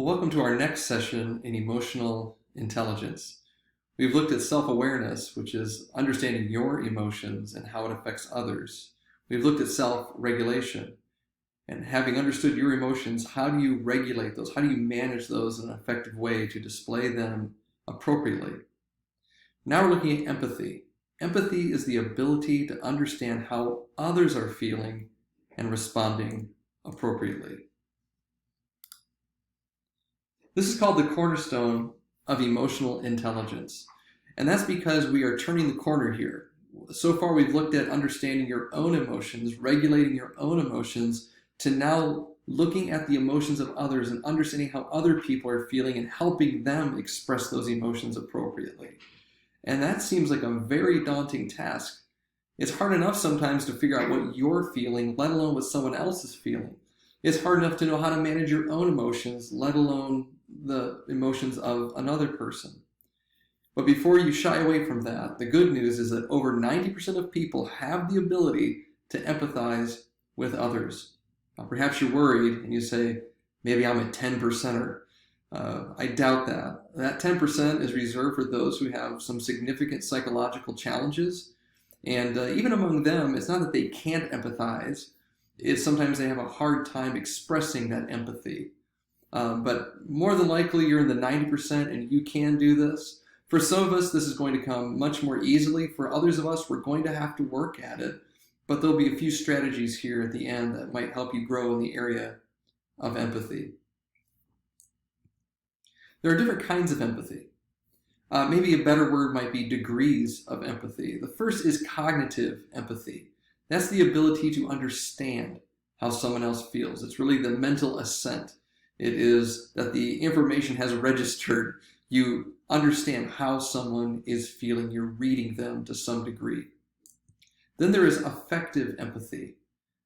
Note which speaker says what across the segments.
Speaker 1: Well, welcome to our next session in emotional intelligence. We've looked at self-awareness, which is understanding your emotions and how it affects others. We've looked at self-regulation, and having understood your emotions, how do you regulate those? How do you manage those in an effective way to display them appropriately? Now we're looking at empathy. Empathy is the ability to understand how others are feeling and responding appropriately. This is called the cornerstone of emotional intelligence. And that's because we are turning the corner here. So far, we've looked at understanding your own emotions, regulating your own emotions, to now looking at the emotions of others and understanding how other people are feeling and helping them express those emotions appropriately. And that seems like a very daunting task. It's hard enough sometimes to figure out what you're feeling, let alone what someone else is feeling. It's hard enough to know how to manage your own emotions, let alone the emotions of another person. But before you shy away from that, the good news is that over 90% of people have the ability to empathize with others. Now, perhaps you're worried and you say, maybe I'm a 10%er. I doubt that. That 10% is reserved for those who have some significant psychological challenges. And even among them, it's not that they can't empathize. It's sometimes they have a hard time expressing that empathy. But more than likely, you're in the 90% and you can do this. For some of us, this is going to come much more easily. For others of us, we're going to have to work at it. But there'll be a few strategies here at the end that might help you grow in the area of empathy. There are different kinds of empathy. Maybe a better word might be degrees of empathy. The first is cognitive empathy. That's the ability to understand how someone else feels. It's really the mental assent. It is that the information has registered. You understand how someone is feeling. You're reading them to some degree. Then there is affective empathy.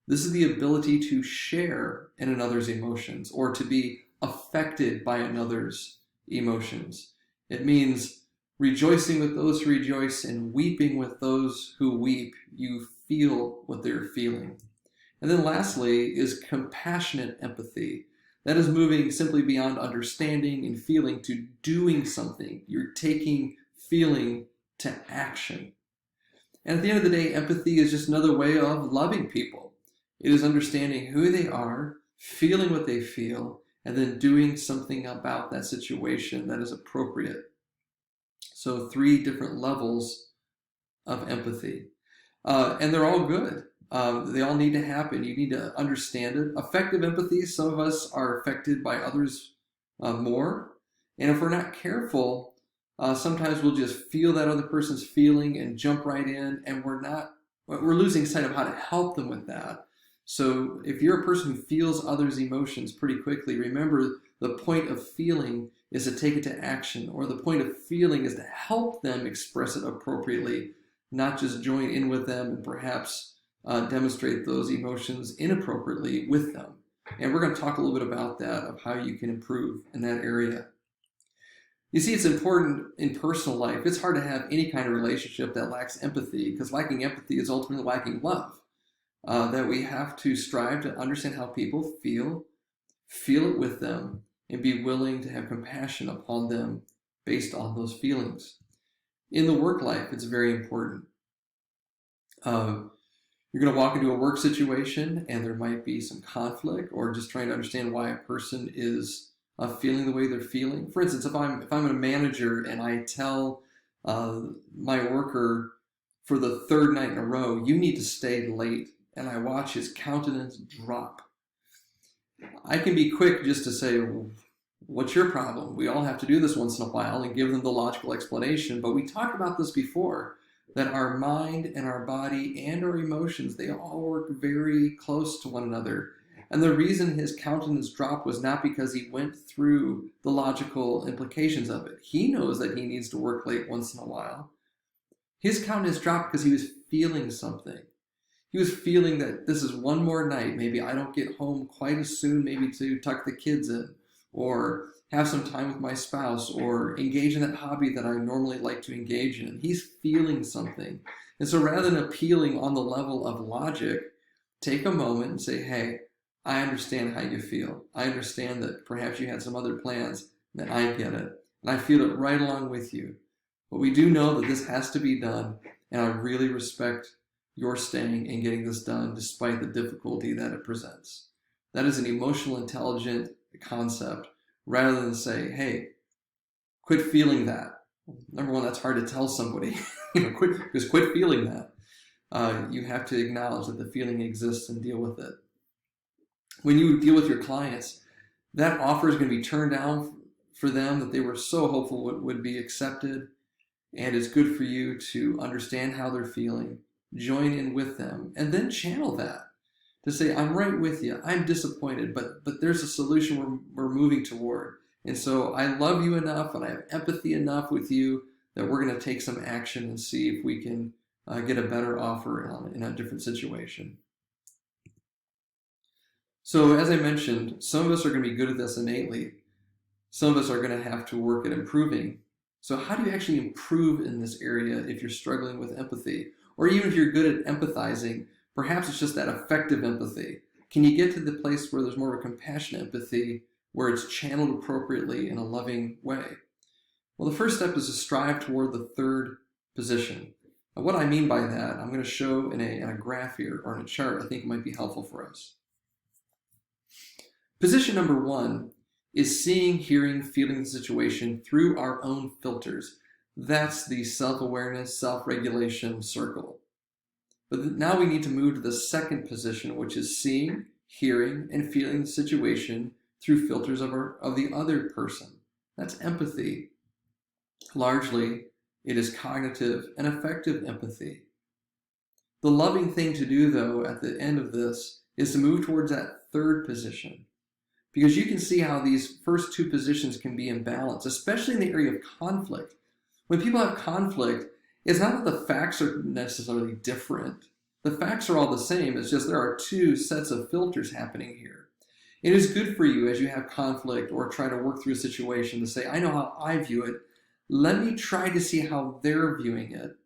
Speaker 1: This is the ability to share in another's emotions or to be affected by another's emotions. It means rejoicing with those who rejoice and weeping with those who weep. You feel what they're feeling. And then lastly is compassionate empathy. That is moving simply beyond understanding and feeling to doing something. You're taking feeling to action. And at the end of the day, empathy is just another way of loving people. It is understanding who they are, feeling what they feel, and then doing something about that situation that is appropriate. So 3 different levels of empathy. And they're all good. They all need to happen. You need to understand it. Affective empathy, some of us are affected by others more. And if we're not careful, sometimes we'll just feel that other person's feeling and jump right in, and we're losing sight of how to help them with that. So if you're a person who feels others' emotions pretty quickly, remember the point of feeling is to take it to action, or the point of feeling is to help them express it appropriately, not just join in with them and perhaps demonstrate those emotions inappropriately with them. And we're going to talk a little bit about that, of how you can improve in that area. You see, it's important in personal life. It's hard to have any kind of relationship that lacks empathy, because lacking empathy is ultimately lacking love. That we have to strive to understand how people feel it with them, and be willing to have compassion upon them based on those feelings. In the work life, it's very important. You're going to walk into a work situation and there might be some conflict, or just trying to understand why a person is feeling the way they're feeling. For instance, if I'm a manager and I tell my worker for the 3rd night in a row, you need to stay late, and I watch his countenance drop, I can be quick just to say, what's your problem? We all have to do this once in a while, and give them the logical explanation. But we talked about this before, that our mind and our body and our emotions, they all work very close to one another. And the reason his countenance dropped was not because he went through the logical implications of it. He knows that he needs to work late once in a while. His countenance dropped because he was feeling something. He was feeling that this is one more night. Maybe I don't get home quite as soon, maybe to tuck the kids in, or have some time with my spouse, or engage in that hobby that I normally like to engage in. He's feeling something. And so rather than appealing on the level of logic, take a moment and say, hey, I understand how you feel. I understand that perhaps you had some other plans, that I get it. And I feel it right along with you. But we do know that this has to be done, and I really respect your staying and getting this done despite the difficulty that it presents. That is an emotional intelligent concept rather than say, hey, quit feeling that. Number one, that's hard to tell somebody. Quit feeling that. You have to acknowledge that the feeling exists and deal with it. When you deal with your clients, that offer is going to be turned down for them that they were so hopeful would be accepted. And it's good for you to understand how they're feeling, join in with them, and then channel that to say, I'm right with you. I'm disappointed, but there's a solution we're moving toward. And so I love you enough and I have empathy enough with you that we're going to take some action and see if we can get a better offer in a different situation. So as I mentioned, some of us are going to be good at this innately. Some of us are going to have to work at improving. So how do you actually improve in this area if you're struggling with empathy? Or even if you're good at empathizing, perhaps it's just that effective empathy. Can you get to the place where there's more of a compassionate empathy, where it's channeled appropriately in a loving way? Well, the first step is to strive toward the third position. Now, what I mean by that, I'm going to show in a graph here, or in a chart I think it might be helpful for us. Position number one is seeing, hearing, feeling the situation through our own filters. That's the self-awareness, self-regulation circle. But now we need to move to the second position, which is seeing, hearing, and feeling the situation through filters of the other person. That's empathy. Largely, it is cognitive and affective empathy. The loving thing to do, though, at the end of this is to move towards that third position. Because you can see how these first two positions can be imbalanced, especially in the area of conflict. When people have conflict, it's not that the facts are necessarily different. The facts are all the same. It's just there are two sets of filters happening here. It is good for you as you have conflict or try to work through a situation to say, I know how I view it. Let me try to see how they're viewing it.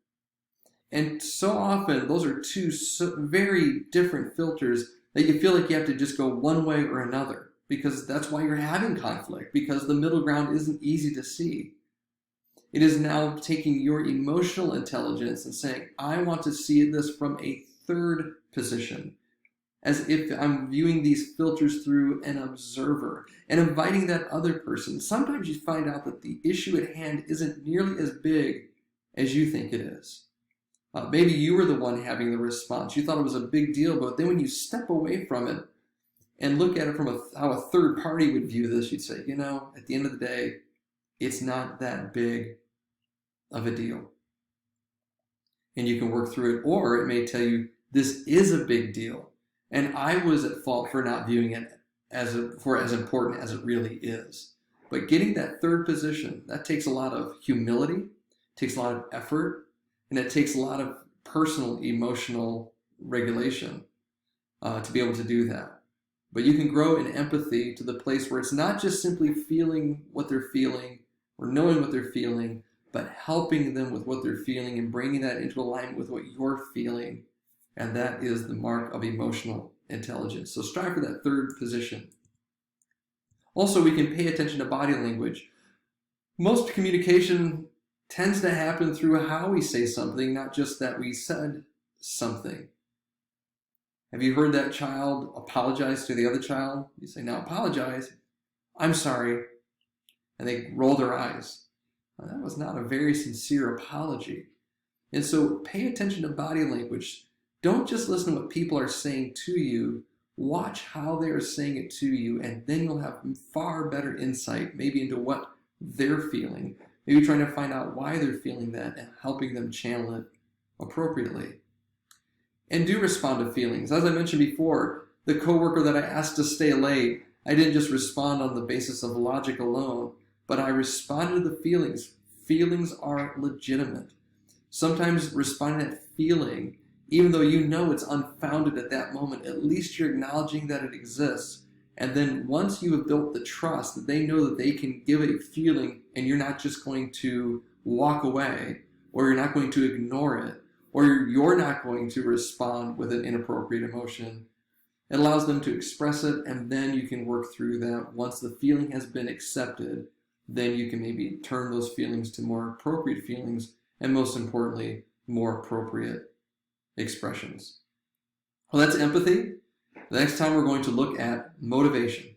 Speaker 1: And so often, those are two very different filters that you feel like you have to just go one way or another. Because that's why you're having conflict, because the middle ground isn't easy to see. It is now taking your emotional intelligence and saying, I want to see this from a third position, as if I'm viewing these filters through an observer and inviting that other person. Sometimes you find out that the issue at hand isn't nearly as big as you think it is. Maybe you were the one having the response. You thought it was a big deal, but then when you step away from it, and look at it from how a third party would view this, you'd say, at the end of the day, it's not that big of a deal. And you can work through it, or it may tell you, this is a big deal. And I was at fault for not viewing it as important as it really is. But getting that third position, that takes a lot of humility, takes a lot of effort, and it takes a lot of personal emotional regulation to be able to do that. But you can grow in empathy to the place where it's not just simply feeling what they're feeling or knowing what they're feeling, but helping them with what they're feeling and bringing that into alignment with what you're feeling. And that is the mark of emotional intelligence. So strive for that third position. Also, we can pay attention to body language. Most communication tends to happen through how we say something, not just that we said something. Have you heard that child apologize to the other child? You say, now apologize. I'm sorry. And they roll their eyes. Well, that was not a very sincere apology. And so pay attention to body language. Don't just listen to what people are saying to you. Watch how they are saying it to you, and then you'll have far better insight maybe into what they're feeling. Maybe trying to find out why they're feeling that and helping them channel it appropriately. And do respond to feelings. As I mentioned before, the coworker that I asked to stay late, I didn't just respond on the basis of logic alone, but I responded to the feelings. Feelings are legitimate. Sometimes responding to that feeling, even though you know it's unfounded at that moment, at least you're acknowledging that it exists. And then once you have built the trust that they know that they can give a feeling and you're not just going to walk away, or you're not going to ignore it, or you're not going to respond with an inappropriate emotion, It allows them to express it, and then you can work through that. Once the feeling has been accepted, then you can maybe turn those feelings to more appropriate feelings, and most importantly, more appropriate expressions. Well, that's empathy. The next time we're going to look at motivation.